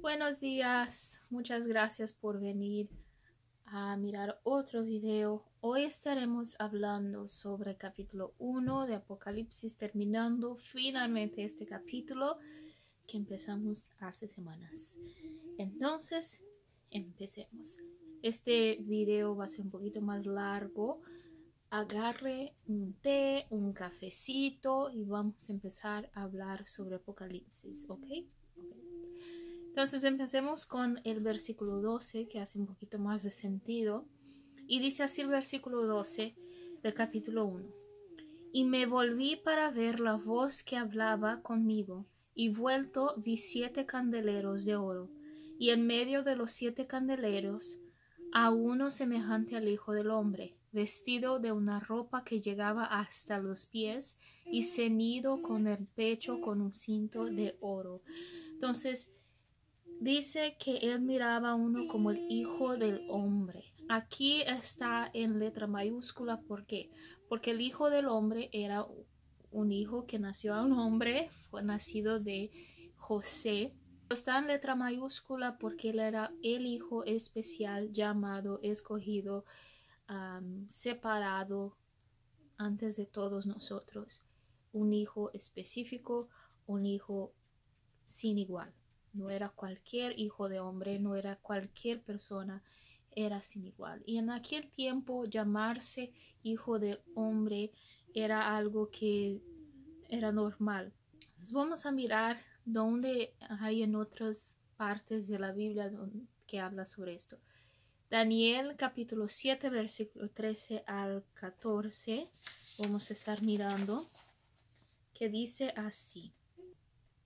Buenos días, muchas gracias por venir a mirar otro video. Hoy estaremos hablando sobre el capítulo 1 de Apocalipsis, terminando finalmente este capítulo que empezamos hace semanas. Entonces, empecemos. Este video va a ser un poquito más largo. Agarre un té, un cafecito y vamos a empezar a hablar sobre Apocalipsis, ¿ok? Entonces empecemos con el versículo 12, que hace un poquito más de sentido. Y dice así el versículo 12 del capítulo 1. Y me volví para ver la voz que hablaba conmigo, y vuelto vi 7 candeleros de oro, y en medio de los 7 candeleros a uno semejante al Hijo del Hombre, vestido de una ropa que llegaba hasta los pies, y ceñido con el pecho con un cinto de oro. Entonces, dice que él miraba a uno como el Hijo del Hombre. Aquí está en letra mayúscula. ¿Por qué? Porque el Hijo del Hombre era un hijo que nació a un hombre, fue nacido de José. Está en letra mayúscula porque él era el hijo especial, llamado, escogido, separado antes de todos nosotros. Un hijo específico, un hijo sin igual. No era cualquier hijo de hombre, no era cualquier persona, era sin igual. Y en aquel tiempo llamarse hijo de hombre era algo que era normal. Entonces vamos a mirar dónde hay en otras partes de la Biblia que habla sobre esto. Daniel capítulo 7 versículo 13 al 14. Vamos a estar mirando que dice así.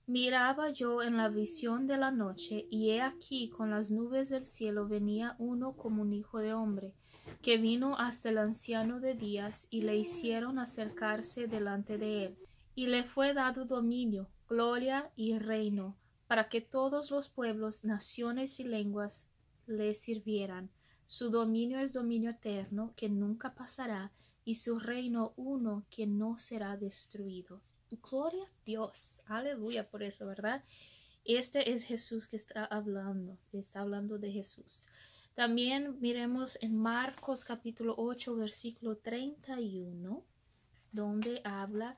Miraba yo en la visión de la noche, y he aquí con las nubes del cielo venía uno como un hijo de hombre, que vino hasta el anciano de días, y le hicieron acercarse delante de él. Y le fue dado dominio, gloria y reino, para que todos los pueblos, naciones y lenguas le sirvieran. Su dominio es dominio eterno, que nunca pasará, y su reino uno que no será destruido. Gloria a Dios, aleluya por eso, ¿verdad? Este es Jesús que está hablando de Jesús. También miremos en Marcos capítulo 8 versículo 31, donde habla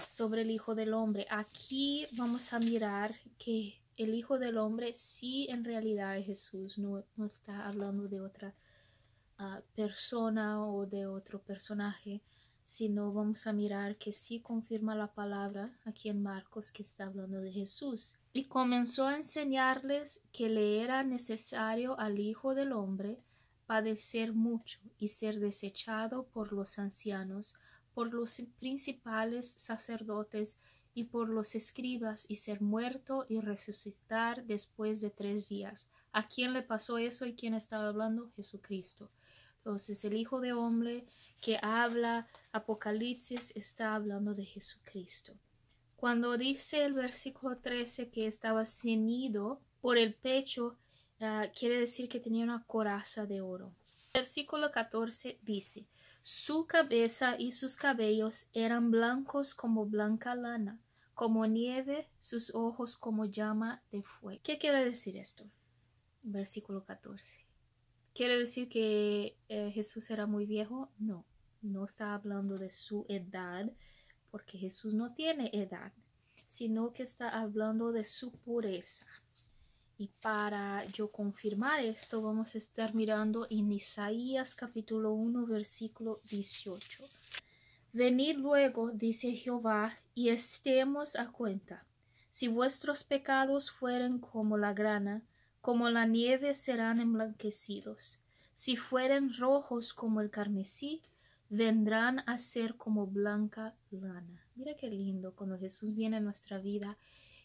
sobre el Hijo del Hombre. Aquí vamos a mirar que el Hijo del Hombre sí en realidad es Jesús, no está hablando de otra persona o de otro personaje, sino vamos a mirar que sí confirma la palabra aquí en Marcos que está hablando de Jesús. Y comenzó a enseñarles que le era necesario al Hijo del Hombre padecer mucho y ser desechado por los ancianos, por los principales sacerdotes y por los escribas, y ser muerto y resucitar después de 3 días. ¿A quién le pasó eso y quién estaba hablando? Jesucristo. Entonces el Hijo de Hombre que habla Apocalipsis está hablando de Jesucristo. Cuando dice el versículo 13 que estaba ceñido por el pecho, quiere decir que tenía una coraza de oro. El versículo 14 dice, su cabeza y sus cabellos eran blancos como blanca lana, como nieve, sus ojos como llama de fuego. ¿Qué quiere decir esto? Versículo 14. ¿Quiere decir que Jesús era muy viejo? No, no está hablando de su edad, porque Jesús no tiene edad, sino que está hablando de su pureza. Y para yo confirmar esto, vamos a estar mirando en Isaías capítulo 1, versículo 18. Venid luego, dice Jehová, y estemos a cuenta. Si vuestros pecados fueren como la grana, como la nieve serán emblanquecidos. Si fueren rojos como el carmesí, vendrán a ser como blanca lana. Mira qué lindo cuando Jesús viene a nuestra vida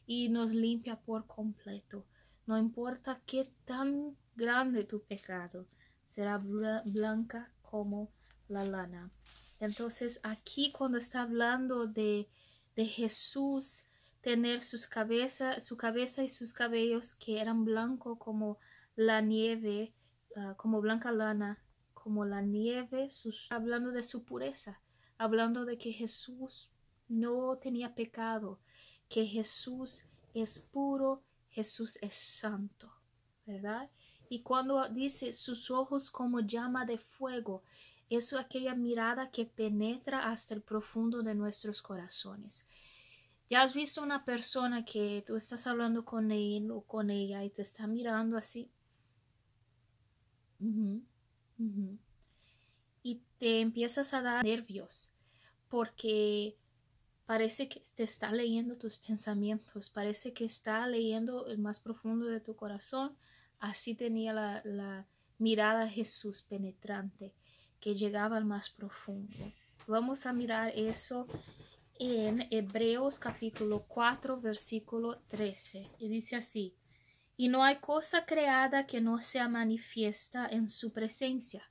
y nos limpia por completo. No importa qué tan grande tu pecado, será blanca como la lana. Entonces aquí cuando está hablando de Jesús tener su cabeza y sus cabellos que eran blancos como la nieve, como blanca lana, como la nieve, hablando de su pureza, hablando de que Jesús no tenía pecado, que Jesús es puro Jesús es santo, ¿verdad? Y cuando dice sus ojos como llama de fuego, eso es aquella mirada que penetra hasta el profundo de nuestros corazones. ¿Ya has visto una persona que tú estás hablando con él o con ella y te está mirando así? Ujú, ujú. Y te empiezas a dar nervios porque parece que te está leyendo tus pensamientos, parece que está leyendo el más profundo de tu corazón. Así tenía la mirada de Jesús penetrante, que llegaba al más profundo. Vamos a mirar eso en Hebreos capítulo 4, versículo 13. Y dice así: y no hay cosa creada que no sea manifiesta en su presencia.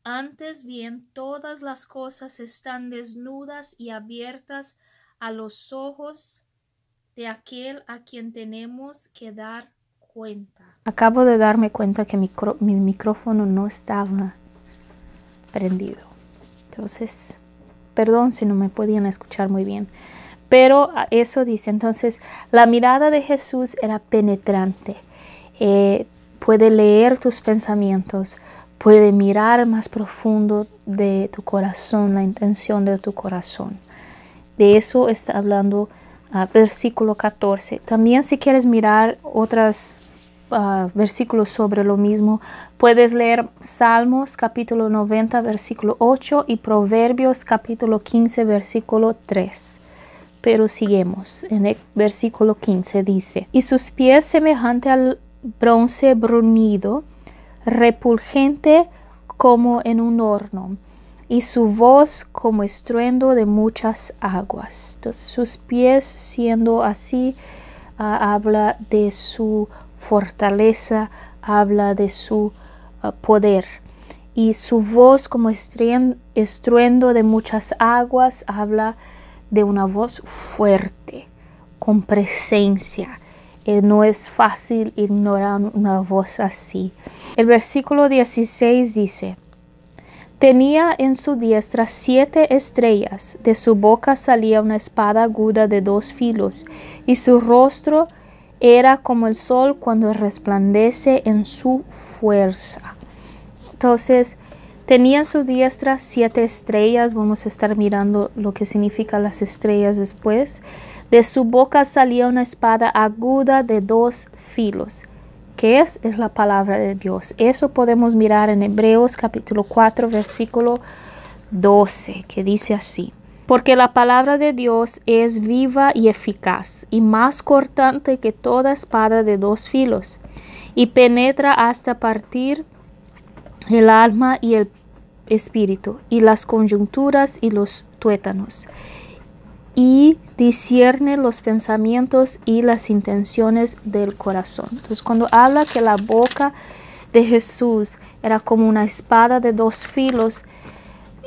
Antes bien, todas las cosas están desnudas y abiertas a los ojos de aquel a quien tenemos que dar cuenta. Acabo de darme cuenta que mi micrófono no estaba prendido. Entonces, perdón si no me podían escuchar muy bien. Pero eso dice, entonces, la mirada de Jesús era penetrante. Puede leer tus pensamientos, puede mirar más profundo de tu corazón, la intención de tu corazón. De eso está hablando versículo 14. También si quieres mirar otros versículos sobre lo mismo, puedes leer Salmos capítulo 90 versículo 8 y Proverbios capítulo 15 versículo 3. Pero seguimos. En el versículo 15 dice: y sus pies semejante al bronce bruñido, repulgente como en un horno, y su voz como estruendo de muchas aguas. Entonces, sus pies siendo así, habla de su fortaleza, habla de su poder. Y su voz como estruendo de muchas aguas, habla de una voz fuerte, con presencia. No es fácil ignorar una voz así. El versículo 16 dice: tenía en su diestra 7 estrellas, de su boca salía una espada aguda de 2 filos, y su rostro era como el sol cuando resplandece en su fuerza. Entonces, tenía en su diestra 7 estrellas. Vamos a estar mirando lo que significan las estrellas después. De su boca salía una espada aguda de 2 filos. ¿Qué es? Es la palabra de Dios. Eso podemos mirar en Hebreos capítulo 4, versículo 12, que dice así: porque la palabra de Dios es viva y eficaz, y más cortante que toda espada de 2 filos, y penetra hasta partir el alma y el espíritu, y las coyunturas y los tuétanos, y discierne los pensamientos y las intenciones del corazón. Entonces, cuando habla que la boca de Jesús era como una espada de 2 filos,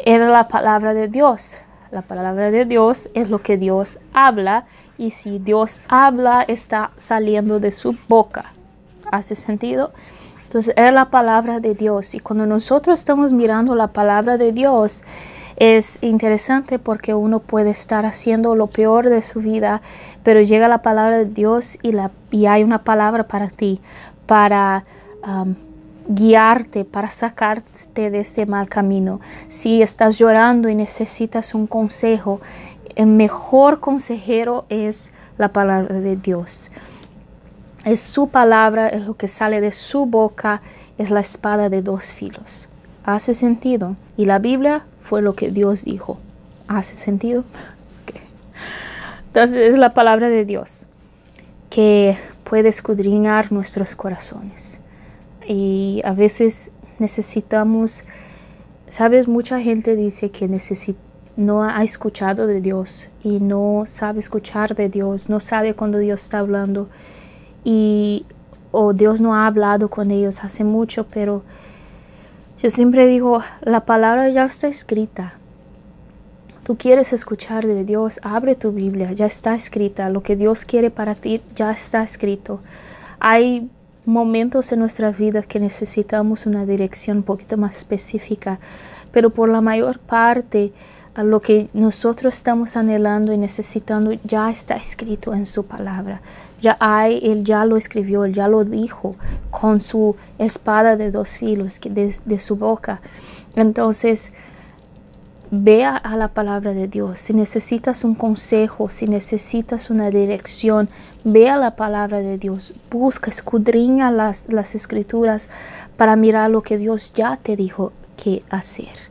era la palabra de Dios. La palabra de Dios es lo que Dios habla, y si Dios habla, está saliendo de su boca. ¿Hace sentido? Entonces, era la palabra de Dios. Y cuando nosotros estamos mirando la palabra de Dios, es interesante porque uno puede estar haciendo lo peor de su vida, pero llega la palabra de Dios y hay una palabra para ti, para guiarte, para sacarte de este mal camino. Si estás llorando y necesitas un consejo, el mejor consejero es la palabra de Dios. Es su palabra, es lo que sale de su boca, es la espada de 2 filos. ¿Hace sentido? Y la Biblia fue lo que Dios dijo. ¿Hace sentido? Okay. Entonces es la palabra de Dios que puede escudriñar nuestros corazones. Y a veces necesitamos, ¿sabes? Mucha gente dice que no ha escuchado de Dios y no sabe escuchar de Dios, no sabe cuando Dios está hablando, o Dios no ha hablado con ellos hace mucho, pero yo siempre digo, la palabra ya está escrita. Tú quieres escuchar de Dios, abre tu Biblia, ya está escrita. Lo que Dios quiere para ti ya está escrito. Hay momentos en nuestra vida que necesitamos una dirección un poquito más específica, pero por la mayor parte, lo que nosotros estamos anhelando y necesitando ya está escrito en su palabra. Él ya lo escribió, Él ya lo dijo con su espada de dos filos de su boca. Entonces, ve a la palabra de Dios. Si necesitas un consejo, si necesitas una dirección, ve a la palabra de Dios. Busca, escudriña las escrituras para mirar lo que Dios ya te dijo que hacer.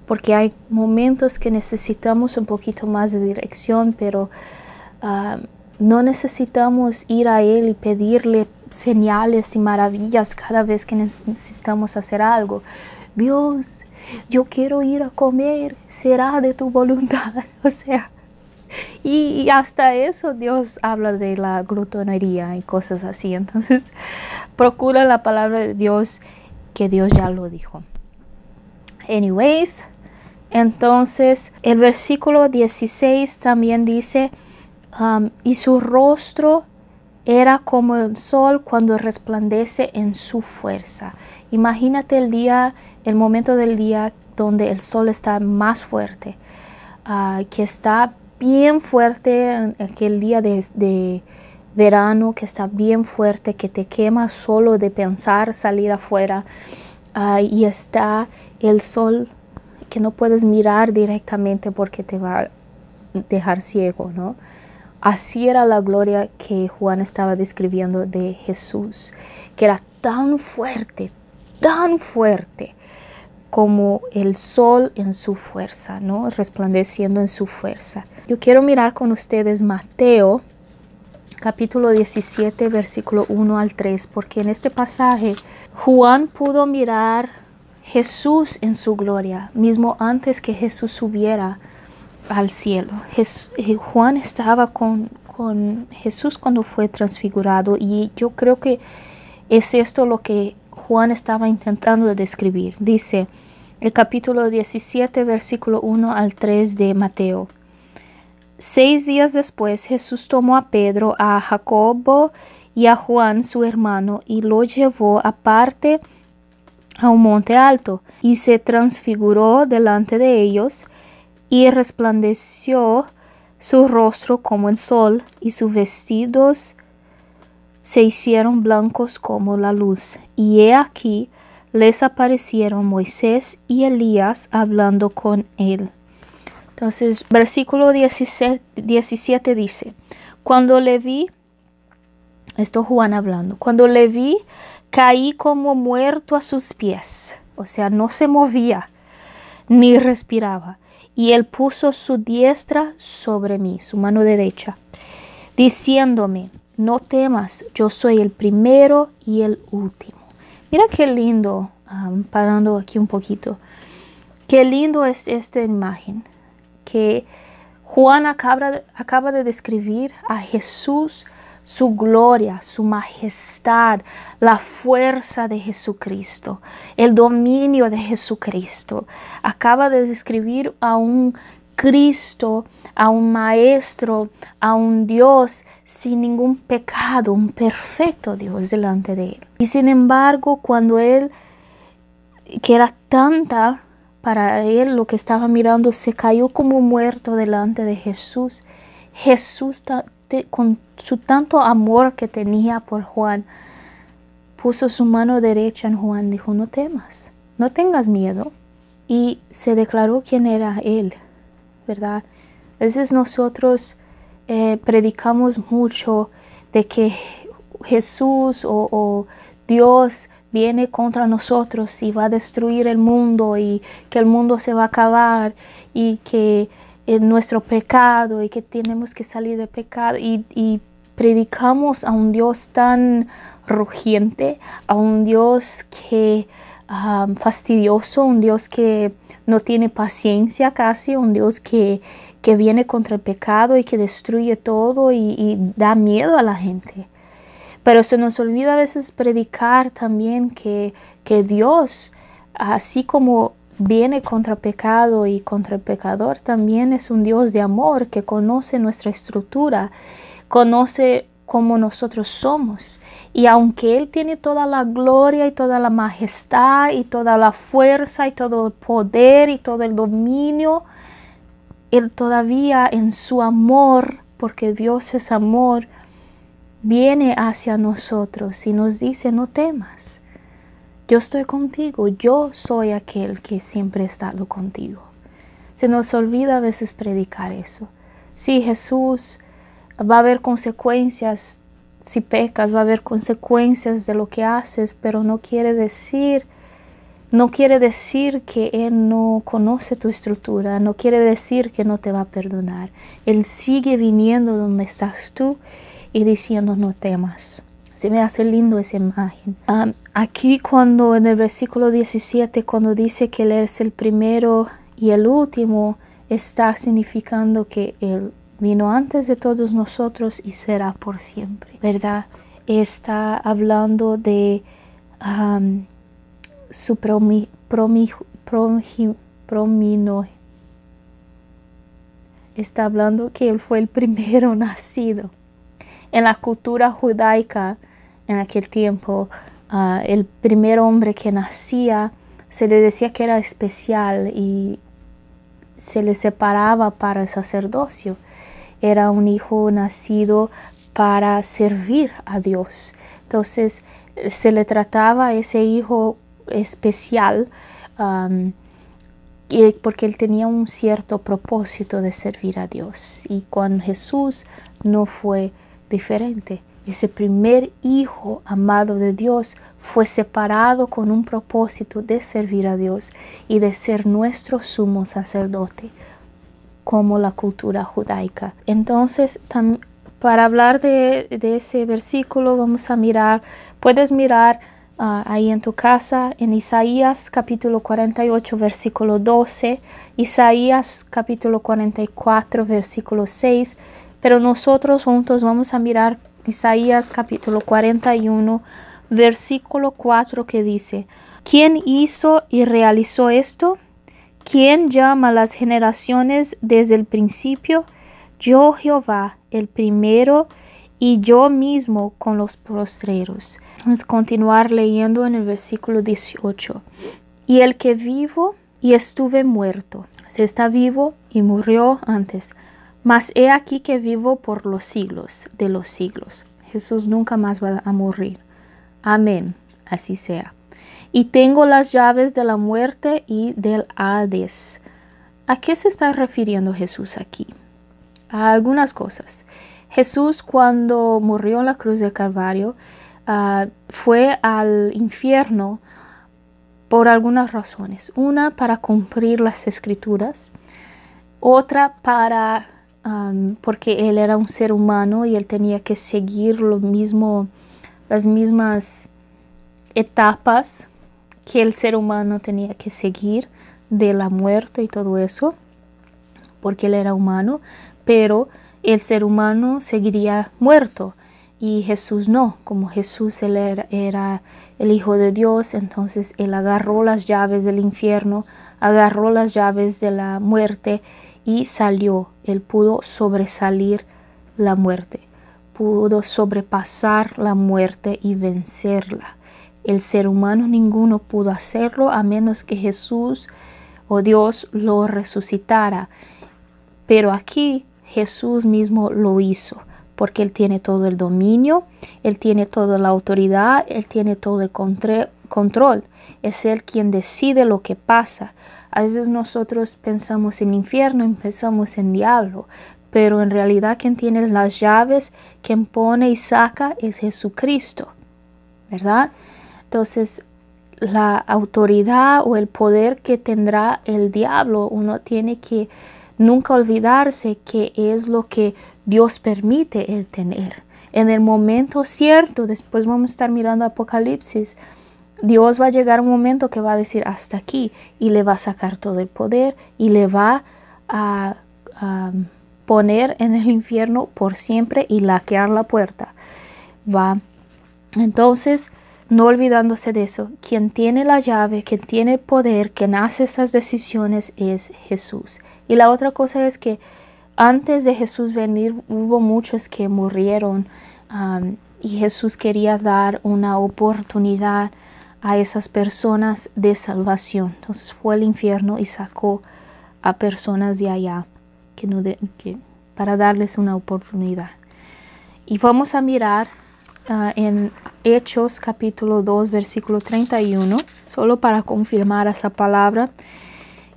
Porque hay momentos que necesitamos un poquito más de dirección, pero no necesitamos ir a Él y pedirle señales y maravillas cada vez que necesitamos hacer algo. Dios, yo quiero ir a comer, será de tu voluntad. O sea, y hasta eso Dios habla de la glutonería y cosas así. Entonces, procura la palabra de Dios, que Dios ya lo dijo. Anyways, entonces el versículo 16 también dice, y su rostro era como el sol cuando resplandece en su fuerza. Imagínate el momento del día donde el sol está más fuerte, que está bien fuerte, aquel día de verano que está bien fuerte, que te quema solo de pensar salir afuera, y está el sol que no puedes mirar directamente porque te va a dejar ciego, ¿no? Así era la gloria que Juan estaba describiendo de Jesús, que era tan fuerte como el sol en su fuerza, ¿no? Resplandeciendo en su fuerza. Yo quiero mirar con ustedes Mateo, capítulo 17, versículo 1 al 3, porque en este pasaje Juan pudo mirar Jesús en su gloria, mismo antes que Jesús subiera al cielo. Juan estaba con Jesús cuando fue transfigurado, y yo creo que es esto lo que Juan estaba intentando describir. Dice el capítulo 17, versículo 1 al 3 de Mateo. 6 días después, Jesús tomó a Pedro, a Jacobo y a Juan, su hermano, y lo llevó aparte a un monte alto, y se transfiguró delante de ellos, y resplandeció su rostro como el sol, y sus vestidos se hicieron blancos como la luz. Y he aquí les aparecieron Moisés y Elías hablando con él. Entonces, versículo 17 dice, cuando le vi, esto Juan hablando, cuando le vi, caí como muerto a sus pies. O sea, no se movía ni respiraba. Y él puso su diestra sobre mí, su mano derecha, diciéndome, no temas, yo soy el primero y el último. Mira qué lindo, parando aquí un poquito, qué lindo es esta imagen, que Juan acaba de describir a Jesús, su gloria, su majestad, la fuerza de Jesucristo, el dominio de Jesucristo. Acaba de describir a un Cristo, a un maestro, a un Dios sin ningún pecado, un perfecto Dios delante de él. Y sin embargo, cuando él, que era tanta para él lo que estaba mirando, se cayó como muerto delante de Jesús, Jesús con su tanto amor que tenía por Juan, puso su mano derecha en Juan, dijo, no temas, no tengas miedo. Y se declaró quién era él, ¿verdad? A veces nosotros predicamos mucho de que Jesús o Dios viene contra nosotros y va a destruir el mundo, y que el mundo se va a acabar, y que nuestro pecado, y que tenemos que salir de pecado, y predicamos a un Dios tan rugiente, a un Dios que fastidioso, un Dios que no tiene paciencia casi, un Dios que viene contra el pecado y que destruye todo y da miedo a la gente. Pero se nos olvida a veces predicar también que Dios, así como viene contra el pecado y contra el pecador, también es un Dios de amor que conoce nuestra estructura, conoce cómo nosotros somos. Y aunque Él tiene toda la gloria y toda la majestad y toda la fuerza y todo el poder y todo el dominio, Él todavía en su amor, porque Dios es amor, viene hacia nosotros y nos dice: no temas, yo estoy contigo, yo soy aquel que siempre ha estado contigo. Se nos olvida a veces predicar eso. Sí, Jesús, va a haber consecuencias si pecas, va a haber consecuencias de lo que haces, pero no quiere decir que Él no conoce tu estructura, no quiere decir que no te va a perdonar. Él sigue viniendo donde estás tú y diciendo: no temas. Se me hace lindo esa imagen. Aquí cuando en el versículo 17, cuando dice que Él es el primero y el último, está significando que Él vino antes de todos nosotros y será por siempre, ¿verdad? Está hablando de su está hablando que Él fue el primero nacido. En la cultura judaica, en aquel tiempo, el primer hombre que nacía se le decía que era especial y se le separaba para el sacerdocio. Era un hijo nacido para servir a Dios. Entonces se le trataba a ese hijo especial porque él tenía un cierto propósito de servir a Dios. Y con Jesús no fue diferente. Ese primer hijo amado de Dios fue separado con un propósito de servir a Dios y de ser nuestro sumo sacerdote, como la cultura judaica. Entonces, para hablar de ese versículo, vamos a mirar, puedes mirar ahí en tu casa, en Isaías capítulo 48, versículo 12, Isaías capítulo 44, versículo 6, pero nosotros juntos vamos a mirar Isaías capítulo 41, versículo 4, que dice: ¿quién hizo y realizó esto? ¿Quién llama a las generaciones desde el principio? Yo, Jehová, el primero, y yo mismo con los postreros. Vamos a continuar leyendo en el versículo 18. Y el que vivo y estuve muerto, se está vivo y murió antes, mas he aquí que vivo por los siglos de los siglos. Jesús nunca más va a morir. Amén, así sea. Y tengo las llaves de la muerte y del Hades. ¿A qué se está refiriendo Jesús aquí? A algunas cosas. Jesús, cuando murió en la cruz del Calvario, fue al infierno por algunas razones. Una, para cumplir las escrituras. Otra, porque él era un ser humano y él tenía que seguir las mismas etapas que el ser humano tenía que seguir, de la muerte y todo eso, porque él era humano, pero el ser humano seguiría muerto y Jesús no. Como Jesús él era el Hijo de Dios, entonces él agarró las llaves del infierno, agarró las llaves de la muerte y salió. Él pudo sobresalir la muerte, pudo sobrepasar la muerte y vencerla. El ser humano ninguno pudo hacerlo a menos que Jesús o Dios lo resucitara. Pero aquí Jesús mismo lo hizo, porque Él tiene todo el dominio, Él tiene toda la autoridad, Él tiene todo el control. Es Él quien decide lo que pasa. A veces nosotros pensamos en infierno y pensamos en diablo, pero en realidad quien tiene las llaves, quien pone y saca, es Jesucristo, ¿verdad? Entonces, la autoridad o el poder que tendrá el diablo, uno tiene que nunca olvidarse que es lo que Dios permite él tener. En el momento cierto, después vamos a estar mirando Apocalipsis, Dios va a llegar un momento que va a decir hasta aquí y le va a sacar todo el poder y le va a poner en el infierno por siempre y laquear la puerta. Entonces, no olvidándose de eso, quien tiene la llave, quien tiene el poder, quien hace esas decisiones es Jesús. Y la otra cosa es que antes de Jesús venir hubo muchos que murieron y Jesús quería dar una oportunidad a esas personas de salvación. Entonces fue al infierno y sacó a personas de allá para darles una oportunidad. Y vamos a mirar en Hechos capítulo 2 versículo 31, solo para confirmar esa palabra,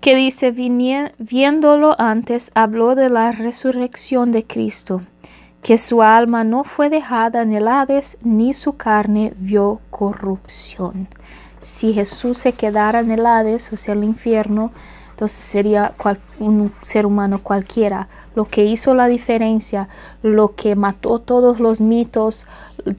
que dice: viéndolo antes, habló de la resurrección de Cristo, que su alma no fue dejada en el Hades, ni su carne vio corrupción. Si Jesús se quedara en el Hades, o sea, el infierno, entonces sería un ser humano cualquiera. Lo que hizo la diferencia, lo que mató todos los mitos,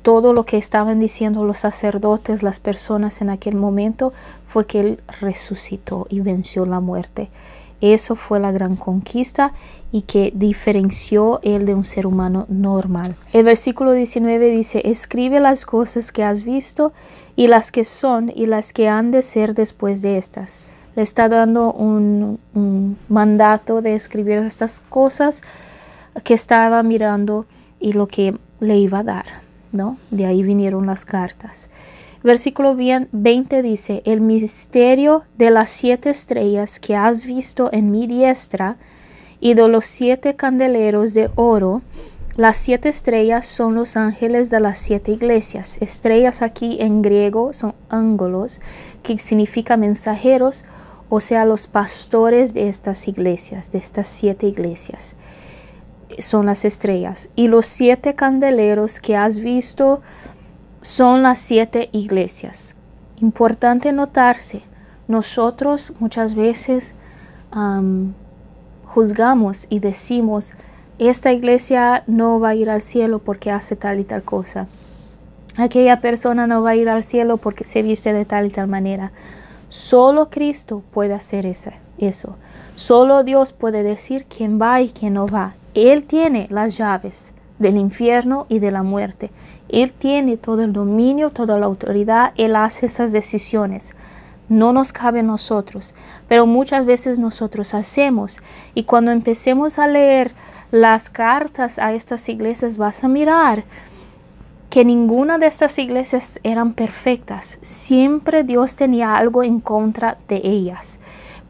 todo lo que estaban diciendo los sacerdotes, las personas en aquel momento, fue que Él resucitó y venció la muerte. Eso fue la gran conquista y que diferenció Él de un ser humano normal. El versículo 19 dice: escribe las cosas que has visto y las que son y las que han de ser después de estas. Le está dando un mandato de escribir estas cosas que estaba mirando y lo que le iba a dar, ¿no? De ahí vinieron las cartas. Versículo 20 dice: el misterio de las 7 estrellas que has visto en mi diestra y de los 7 candeleros de oro. Las 7 estrellas son los ángeles de las 7 iglesias. Estrellas aquí en griego son ángelos, que significa mensajeros, o sea, los pastores de estas iglesias, de estas 7 iglesias. Son las estrellas. Y los 7 candeleros que has visto son las 7 iglesias. Importante notarse, nosotros muchas veces juzgamos y decimos: esta iglesia no va a ir al cielo porque hace tal y tal cosa. Aquella persona no va a ir al cielo porque se viste de tal y tal manera. Solo Cristo puede hacer eso. Solo Dios puede decir quién va y quién no va. Él tiene las llaves del infierno y de la muerte. Él tiene todo el dominio, toda la autoridad. Él hace esas decisiones. No nos cabe a nosotros, pero muchas veces nosotros hacemos. Y cuando empecemos a leer las cartas a estas iglesias, vas a mirar que ninguna de estas iglesias eran perfectas. Siempre Dios tenía algo en contra de ellas.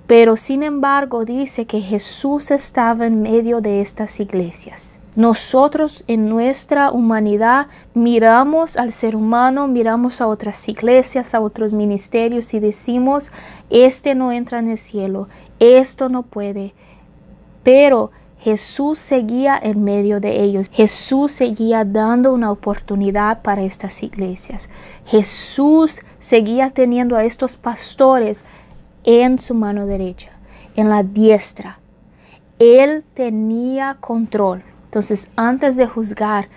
Pero sin embargo dice que Jesús estaba en medio de estas iglesias. Nosotros en nuestra humanidad miramos al ser humano, miramos a otras iglesias, a otros ministerios y decimos: este no entra en el cielo, esto no puede. Pero Jesús seguía en medio de ellos. Jesús seguía dando una oportunidad para estas iglesias. Jesús seguía teniendo a estos pastores en su mano derecha, en la diestra. Él tenía control. Entonces, antes de juzgar,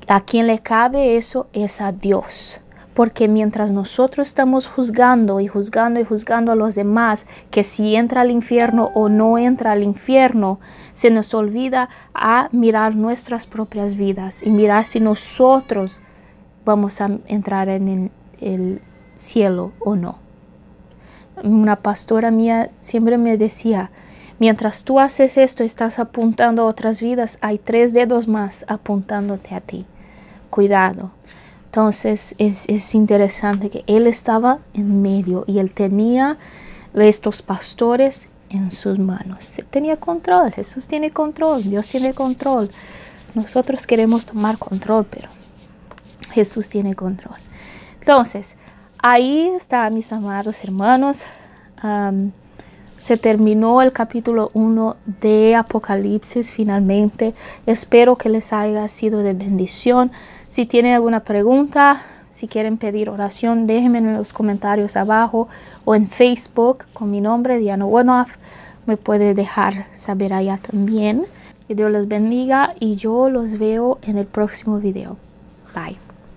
a quien le cabe eso es a Dios. Porque mientras nosotros estamos juzgando y juzgando y juzgando a los demás, que si entra al infierno o no entra al infierno, se nos olvida a mirar nuestras propias vidas y mirar si nosotros vamos a entrar en el cielo o no. Una pastora mía siempre me decía: mientras tú haces esto, estás apuntando a otras vidas, hay 3 dedos más apuntándote a ti. Cuidado. Entonces es interesante que Él estaba en medio y Él tenía estos pastores en sus manos. Él tenía control, Jesús tiene control, Dios tiene control. Nosotros queremos tomar control, pero Jesús tiene control. Entonces, ahí está, mis amados hermanos. Se terminó el capítulo 1 de Apocalipsis finalmente. Espero que les haya sido de bendición. Si tienen alguna pregunta, si quieren pedir oración, déjenme en los comentarios abajo o en Facebook con mi nombre, Diana Wenoff. Me puede dejar saber allá también. Que Dios les bendiga y yo los veo en el próximo video. Bye.